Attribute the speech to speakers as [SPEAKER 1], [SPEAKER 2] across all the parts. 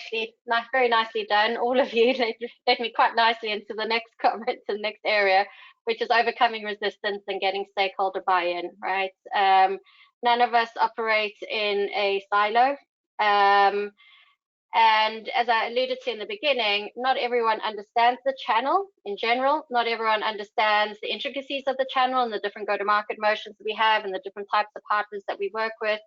[SPEAKER 1] actually very nicely done. All of you led me quite nicely into the next comment, to the next area, which is overcoming resistance and getting stakeholder buy-in, right? None of us operate in a silo. And as I alluded to in the beginning, not everyone understands the channel in general. Not everyone understands the intricacies of the channel and the different go-to-market motions that we have and the different types of partners that we work with.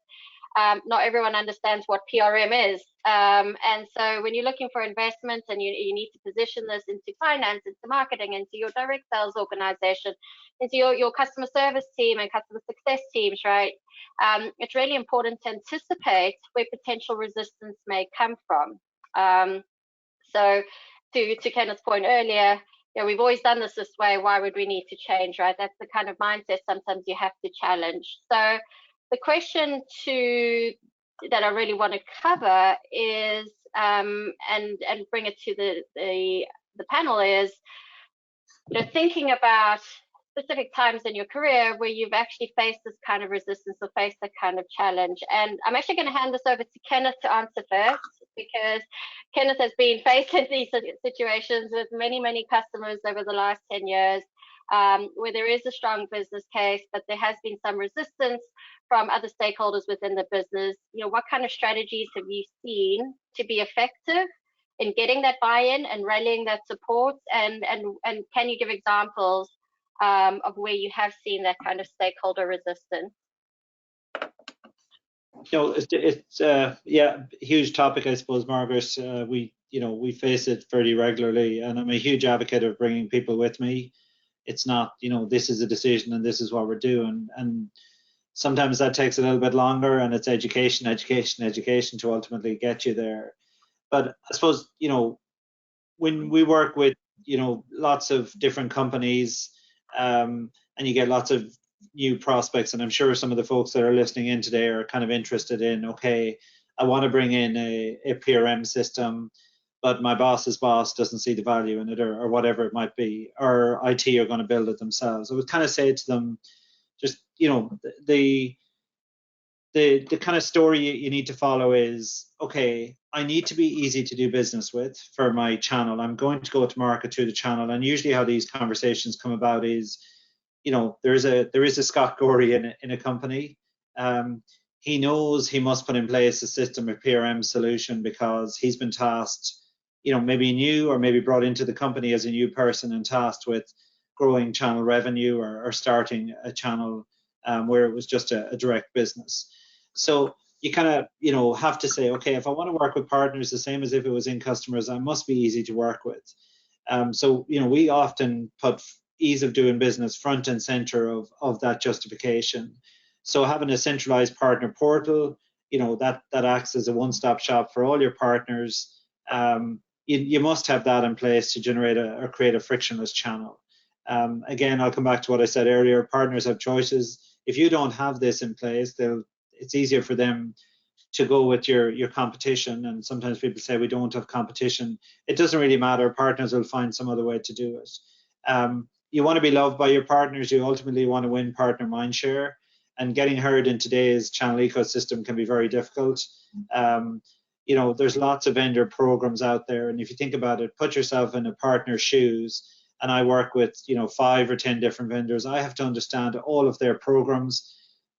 [SPEAKER 1] Not everyone understands what PRM is. And so when you're looking for investment and you need to position this into finance, into marketing, into your direct sales organization, into your customer service team and customer success teams, right? It's really important to anticipate where potential resistance may come from. So to Kenneth's point earlier, we've always done this way. Why would we need to change, right? That's the kind of mindset sometimes you have to challenge. So the question that I really want to cover is, and bring it to the panel is, thinking about specific times in your career where you've actually faced this kind of resistance or faced that kind of challenge. And I'm actually going to hand this over to Kenneth to answer first, because Kenneth has been faced with these situations with many customers over the last 10 years, where there is a strong business case, but there has been some resistance from other stakeholders within the business. What kind of strategies have you seen to be effective in getting that buy-in and rallying that support? And can you give examples of where you have seen that kind of stakeholder resistance?
[SPEAKER 2] It's yeah, huge topic, I suppose, Margaret. We face it fairly regularly, and I'm a huge advocate of bringing people with me. It's not, this is a decision and this is what we're doing. And sometimes that takes a little bit longer, and it's education to ultimately get you there. But I suppose, when we work with, lots of different companies, and you get lots of new prospects, and I'm sure some of the folks that are listening in today are kind of interested in, okay, I want to bring in a PRM system, but my boss's boss doesn't see the value in it, or whatever it might be, or IT are going to build it themselves. I would kind of say to them, just, the kind of story you need to follow is, okay, I need to be easy to do business with for my channel. I'm going to go to market through the channel. And usually how these conversations come about is, there is a Scott Goree in a company. He knows he must put in place a system, a PRM solution, because he's been tasked, maybe new or maybe brought into the company as a new person and tasked with growing channel revenue or starting a channel where it was just a direct business. So you kind of, have to say, okay, if I want to work with partners the same as if it was in customers, I must be easy to work with. So, we often put ease of doing business front and center of that justification. So having a centralized partner portal, that acts as a one-stop shop for all your partners. You must have that in place to generate or create a frictionless channel. Again, I'll come back to what I said earlier. Partners have choices. If you don't have this in place, it's easier for them to go with your competition. And sometimes people say we don't have competition. It doesn't really matter. Partners will find some other way to do it. You want to be loved by your partners. You ultimately want to win partner mindshare. And getting heard in today's channel ecosystem can be very difficult. There's lots of vendor programs out there. And if you think about it, put yourself in a partner's shoes. And I work with, 5 or 10 different vendors. I have to understand all of their programs.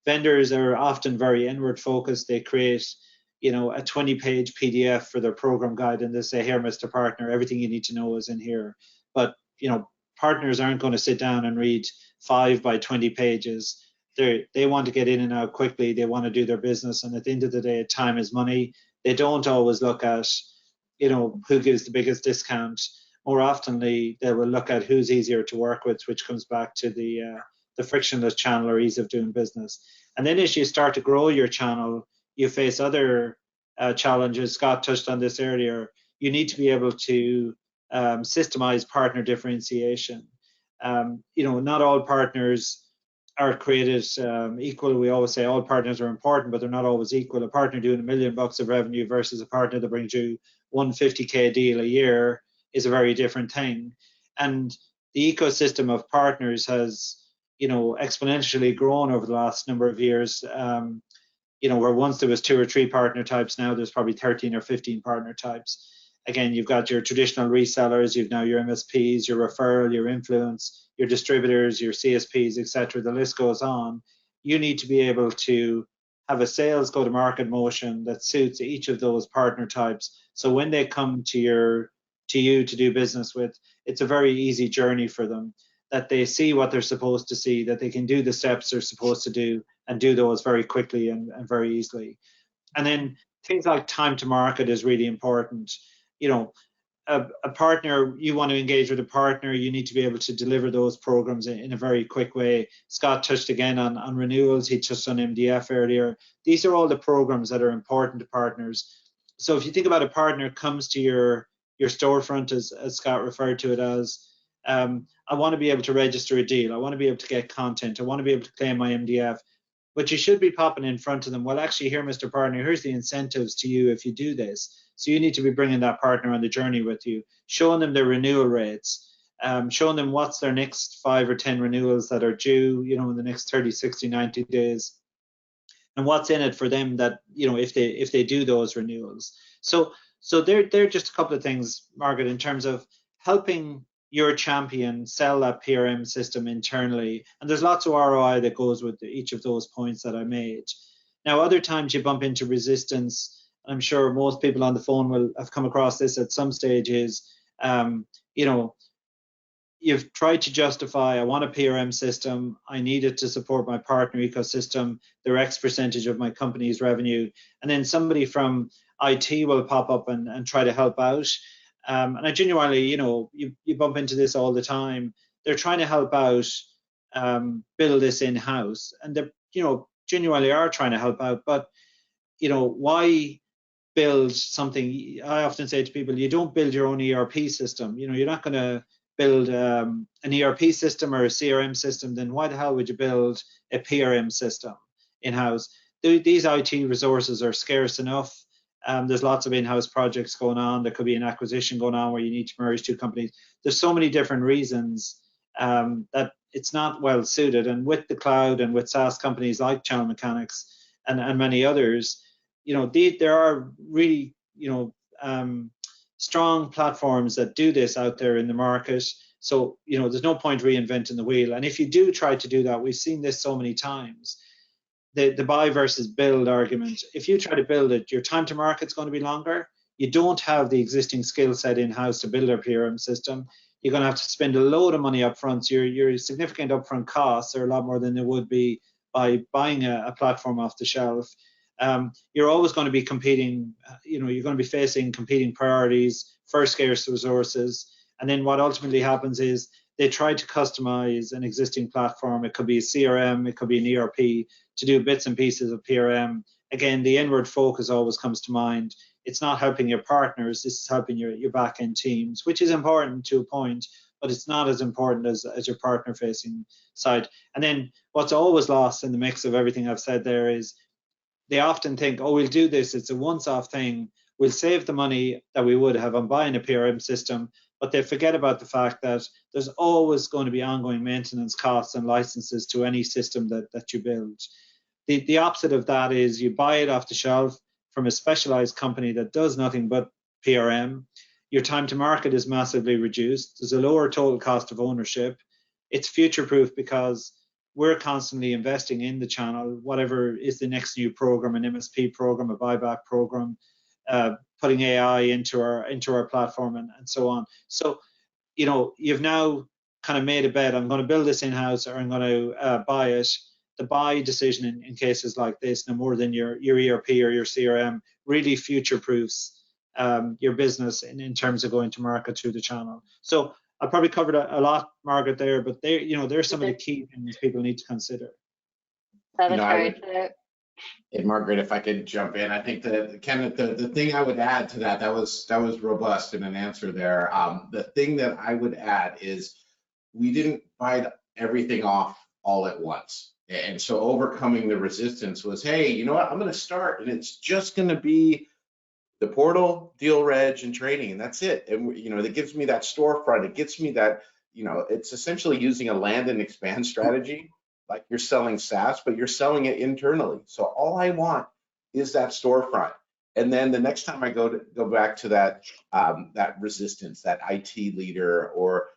[SPEAKER 2] Vendors are often very inward focused. They create, a 20-page PDF for their program guide, and they say, here, Mr. Partner, everything you need to know is in here. But, partners aren't going to sit down and read 5 by 20 pages. They want to get in and out quickly. They want to do their business. And at the end of the day, time is money. They don't always look at, who gives the biggest discount. More oftenly, they will look at who's easier to work with, which comes back to the frictionless channel or ease of doing business. And then as you start to grow your channel, you face other challenges. Scott touched on this earlier. You need to be able to systemize partner differentiation. Not all partners are created equal. We always say all partners are important, but they're not always equal. A partner doing $1 million of revenue versus a partner that brings you $150K deal a year is a very different thing. And the ecosystem of partners has, exponentially grown over the last number of years. where once there was 2 or 3 partner types, now there's probably 13 or 15 partner types. Again, you've got your traditional resellers, you've now your MSPs, your referral, your influence, your distributors, your CSPs, etc. The list goes on. You need to be able to have a sales go-to-market motion that suits each of those partner types. So when they come to you to do business with, it's a very easy journey for them, that they see what they're supposed to see, that they can do the steps they're supposed to do and do those very quickly and very easily. And then things like time to market is really important. A partner, you want to engage with a partner, you need to be able to deliver those programs in a very quick way. Scott touched again on renewals. He touched on MDF earlier. These are all the programs that are important to partners. So if you think about a partner comes to your storefront, as Scott referred to it as, I want to be able to register a deal. I want to be able to get content. I want to be able to claim my MDF. But you should be popping in front of them. Well, actually, here, Mr. Partner, here's the incentives to you if you do this. So you need to be bringing that partner on the journey with you, showing them their renewal rates, showing them what's their next 5 or 10 renewals that are due, in the next 30, 60, 90 days, and what's in it for them that, if they do those renewals. So they're just a couple of things, Margaret, in terms of helping your champion sell that PRM system internally. And there's lots of ROI that goes with each of those points that I made. Now, other times you bump into resistance. I'm sure most people on the phone will have come across this at some stages. You've tried to justify, I want a PRM system, I need it to support my partner ecosystem, they're X percentage of my company's revenue. And then somebody from IT will pop up and try to help out. And I genuinely, you bump into this all the time. They're trying to help out, build this in-house, and they, genuinely are trying to help out. But, why build something? I often say to people, you don't build your own ERP system. You're not going to build an ERP system or a CRM system. Then why the hell would you build a PRM system in-house? These IT resources are scarce enough. There's lots of in-house projects going on. There could be an acquisition going on where you need to merge 2 companies. There's so many different reasons that it's not well suited. And with the cloud and with SaaS companies like Channel Mechanics and many others, there are really, strong platforms that do this out there in the market. So, there's no point reinventing the wheel. And if you do try to do that, we've seen this so many times. The buy versus build argument. If you try to build it, your time to market's going to be longer. You don't have the existing skill set in-house to build a PRM system. You're going to have to spend a load of money up front. So your significant upfront costs are a lot more than there would be by buying a platform off the shelf. You're always going to be competing, you're going to be facing competing priorities for scarce resources. And then what ultimately happens is they try to customize an existing platform. It could be a CRM, it could be an ERP, to do bits and pieces of PRM. Again, the inward focus always comes to mind. It's not helping your partners, this is helping your back-end teams, which is important to a point, but it's not as important as your partner-facing side. And then what's always lost in the mix of everything I've said there is they often think, oh, we'll do this, it's a once-off thing, we'll save the money that we would have on buying a PRM system, but they forget about the fact that there's always going to be ongoing maintenance costs and licenses to any system that you build. The opposite of that is you buy it off the shelf from a specialized company that does nothing but PRM. Your time to market is massively reduced. There's a lower total cost of ownership. It's future-proof because we're constantly investing in the channel, whatever is the next new program, an MSP program, a buyback program, putting AI into our platform and so on. So, you've now kind of made a bet, I'm going to build this in-house or I'm going to buy it. The buy decision in cases like this, no more than your ERP or your CRM, really future-proofs your business in terms of going to market through the channel. So I probably covered a lot, Margaret, there, but there's some of the key things people need to consider.
[SPEAKER 1] That was very true.
[SPEAKER 3] And Margaret, if I could jump in, I think that Kenneth, the thing I would add to that was robust in an answer there. The thing that I would add is we didn't bite everything off all at once. And so overcoming the resistance was, hey, you know what, I'm going to start and it's just going to be the portal, deal reg, and training, and that's it. And that gives me that storefront. It gets me that, it's essentially using a land and expand strategy, like you're selling SaaS, but you're selling it internally. So all I want is that storefront. And then the next time I go back to that that resistance, that IT leader, or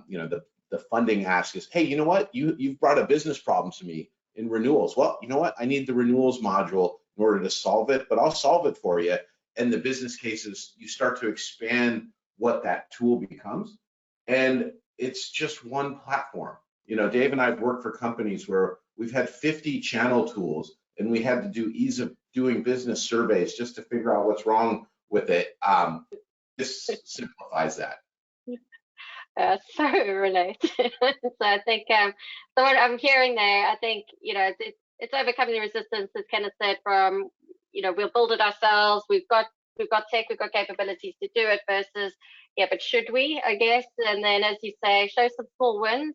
[SPEAKER 3] you know, the funding ask is, hey, you know what, you've brought a business problem to me in renewals. Well, you know what, I need the renewals module in order to solve it, but I'll solve it for you. And the business cases, you start to expand what that tool becomes, and it's just one platform. You know, Dave and I have worked for companies where we've had 50 channel tools, and we had to do ease of doing business surveys just to figure out what's wrong with it. This simplifies that.
[SPEAKER 1] So relate. So I think so what I'm hearing there, I think, you know, it's overcoming the resistance, as Kenneth said, from, you know, we'll build it ourselves, we've got tech, we've got capabilities to do it, versus, yeah, but should we, I guess. And then, as you say, show some small wins.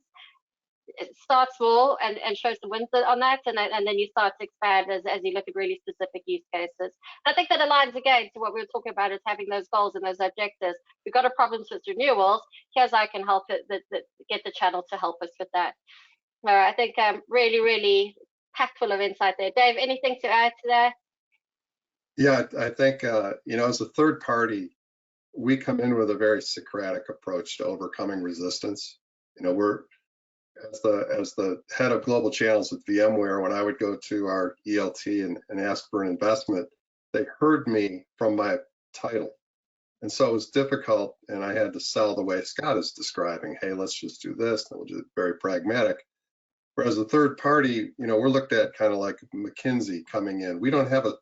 [SPEAKER 1] Start small and show some wins on that, and then you start to expand as you look at really specific use cases. I think that aligns again to what we were talking about, is having those goals and those objectives. We've got a problem with renewals. Here's how I can help it, get the channel to help us with that. I think really packed full of insight there. Dave, anything to add to that?
[SPEAKER 4] Yeah, I think you know, as a third party, we come in with a very Socratic approach to overcoming resistance. You know, we're as the head of global channels at VMware, when I would go to our ELT and ask for an investment, they heard me from my title. And so it was difficult, and I had to sell the way Scott is describing. Hey, let's just do this, and we'll do it very pragmatic. Whereas a third party, you know, we're looked at kind of like McKinsey coming in. We don't have a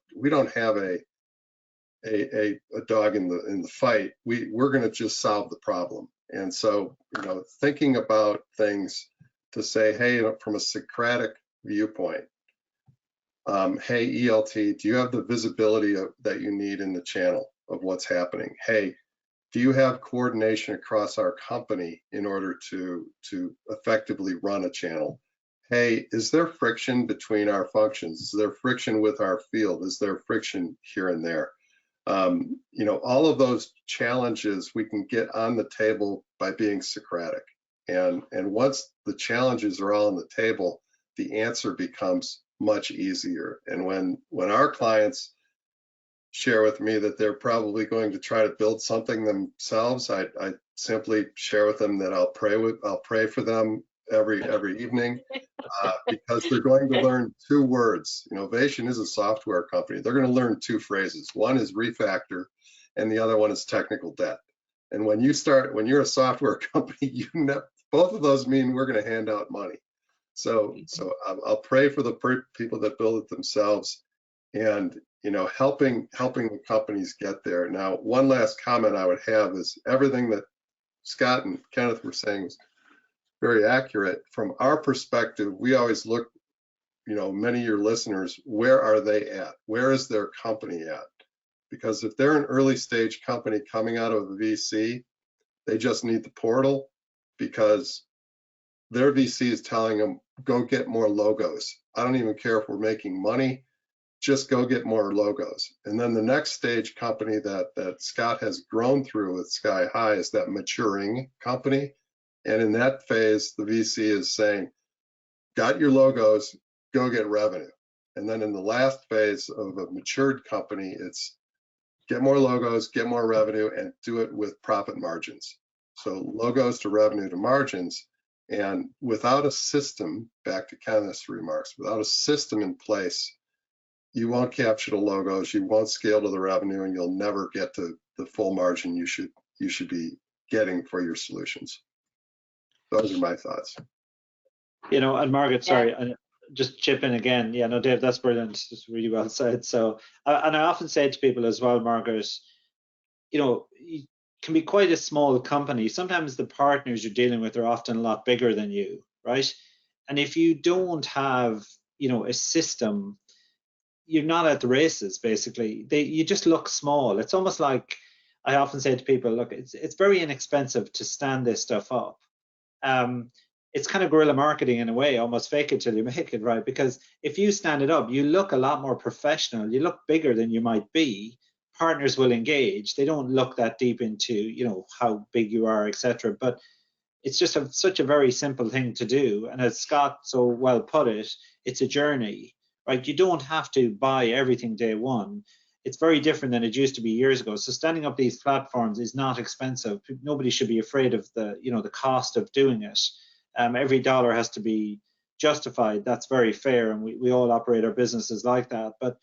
[SPEAKER 4] dog in the fight. We're going to just solve the problem. And so, you know, thinking about things to say, hey, from a Socratic viewpoint, hey, ELT, do you have the visibility that you need in the channel of what's happening? Hey, do you have coordination across our company in order to effectively run a channel? Hey, is there friction between our functions? Is there friction with our field? Is there friction here and there? You know, all of those challenges we can get on the table by being Socratic. And once the challenges are all on the table, the answer becomes much easier. And when our clients share with me that they're probably going to try to build something themselves, I simply share with them that I'll pray for them every evening, because they're going to learn 2 words. You know, Vation is a software company. They're going to learn 2 phrases. One is refactor, and the other one is technical debt. And when you're a software company, both of those mean we're going to hand out money. So I'll pray for the people that build it themselves, and, you know, helping the companies get there. Now, one last comment I would have is everything that Scott and Kenneth were saying was very accurate. From our perspective, we always look, you know, many of your listeners, where are they at? Where is their company at? Because if they're an early stage company coming out of a VC, they just need the portal, because their VC is telling them, go get more logos. I don't even care if we're making money, just go get more logos. And then the next stage company that Scott has grown through with Skyhigh is that maturing company. And in that phase, the VC is saying, got your logos, go get revenue. And then in the last phase of a matured company, it's get more logos, get more revenue, and do it with profit margins. So logos to revenue to margins. And without a system, back to Kenneth's remarks, without a system in place, you won't capture the logos, you won't scale to the revenue, and you'll never get to the full margin you should be getting for your solutions. Those are my thoughts.
[SPEAKER 2] You know, and Margaret, sorry, just chip in again. Yeah, no, Dave, that's brilliant. It's really well said. So, and I often say to people as well, Margaret, you know, you can be quite a small company. Sometimes the partners you're dealing with are often a lot bigger than you, right? And if you don't have, you know, a system, you're not at the races, basically. You just look small. It's almost like, I often say to people, look, it's very inexpensive to stand this stuff up. It's kind of guerrilla marketing in a way, almost fake it till you make it, right? Because if you stand it up, you look a lot more professional, you look bigger than you might be. Partners will engage. They don't look that deep into, you know, how big you are, etc. But it's just such a very simple thing to do. And as Scott so well put it, it's a journey. right? You don't have to buy everything day one. It's very different than it used to be years ago. So standing up these platforms is not expensive. Nobody should be afraid of the, the cost of doing it. Every dollar has to be justified. That's very fair, and we all operate our businesses like that. But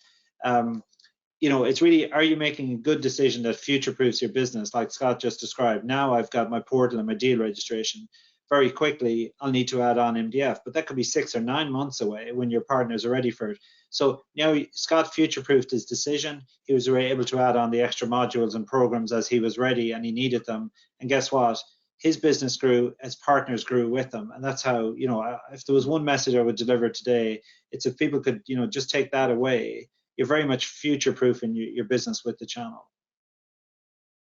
[SPEAKER 2] it's really, are you making a good decision that future-proofs your business, like Scott just described? Now I've got my portal and my deal registration. Very quickly, I'll need to add on MDF, but that could be 6 or 9 months away when your partners are ready for it. So now Scott future-proofed his decision. He was able to add on the extra modules and programs as he was ready and he needed them. And guess what? His business grew, his partners grew with them. And that's how, if there was one message I would deliver today, it's if people could, just take that away, you're very much future-proofing your business with the channel.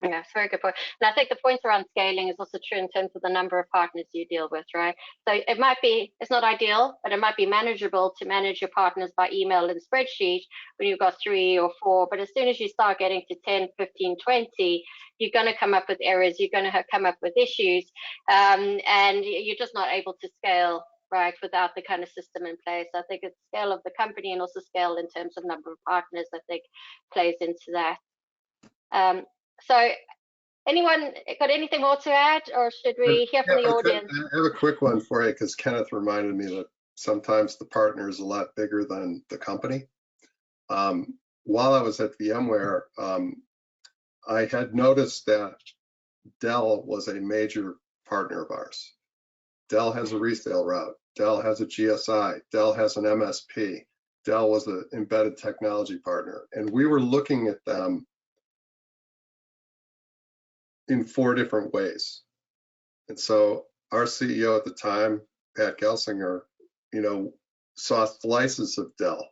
[SPEAKER 1] Yeah, it's a very good point. And I think the point around scaling is also true in terms of the number of partners you deal with, right? So it might be, it's not ideal, but it might be manageable to manage your partners by email and spreadsheet when you've got 3 or 4. But as soon as you start getting to 10, 15, 20, you're going to come up with errors, you're going to come up with issues, and you're just not able to scale, right, without the kind of system in place. I think it's scale of the company and also scale in terms of number of partners, I think, plays into that. So anyone got anything more to add, or should we hear from the audience?
[SPEAKER 4] I have a quick one for you, because Kenneth reminded me that sometimes the partner is a lot bigger than the company. While I was at VMware, I had noticed that Dell was a major partner of ours. Dell has a resale route. Dell has a GSI. Dell has an MSP. Dell was an embedded technology partner. And we were looking at them in 4 different ways. And so our CEO at the time, Pat Gelsinger, saw slices of Dell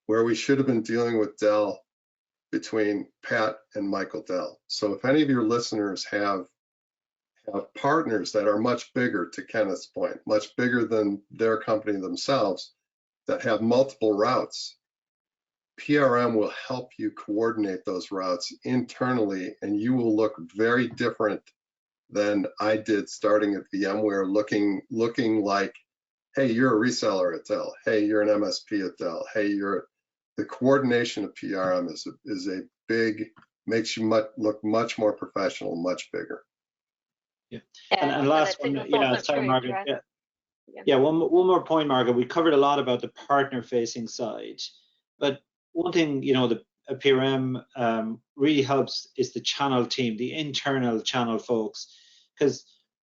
[SPEAKER 4] where we should have been dealing with Dell between Pat and Michael Dell. So if any of your listeners have partners that are much bigger, to Kenneth's point, much bigger than their company themselves, that have multiple routes, PRM will help you coordinate those routes internally, and you will look very different than I did starting at VMware, looking like, hey, you're a reseller at Dell. Hey, you're an MSP at Dell. Hey, the coordination of PRM is a big, makes you look much more professional, much bigger.
[SPEAKER 2] Yeah. And last one, sorry, Margaret. Right? Yeah. One more point, Margaret. We covered a lot about the partner-facing side, but one thing, the PRM really helps is the channel team, the internal channel folks. Because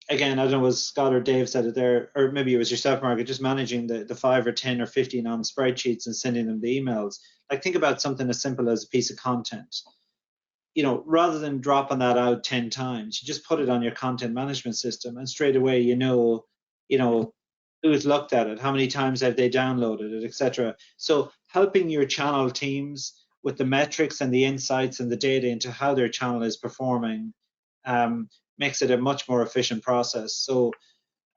[SPEAKER 2] again, I don't know, was Scott or Dave said it there, or maybe it was yourself, Margaret, just managing the 5 or 10 or 15 on spreadsheets and sending them the emails. Like, think about something as simple as a piece of content. Rather than dropping that out 10 times, you just put it on your content management system, and straight away who's looked at it, how many times have they downloaded it, etc. So helping your channel teams with the metrics and the insights and the data into how their channel is performing makes it a much more efficient process. So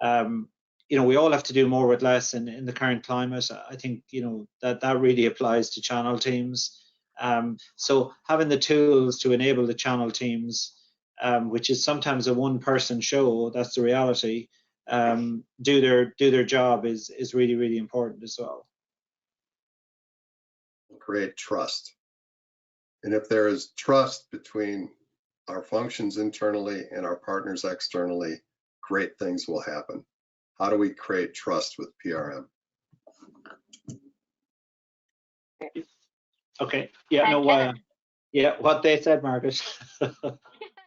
[SPEAKER 2] we all have to do more with less in the current climate. I think that really applies to channel teams. So having the tools to enable the channel teams, which is sometimes a one-person show, that's the reality, do their job is really, really important as well.
[SPEAKER 4] Create trust. And if there is trust between our functions internally and our partners externally, great things will happen. How do we create trust with PRM?
[SPEAKER 2] Okay. Yeah. No. Yeah. What they said, Margaret.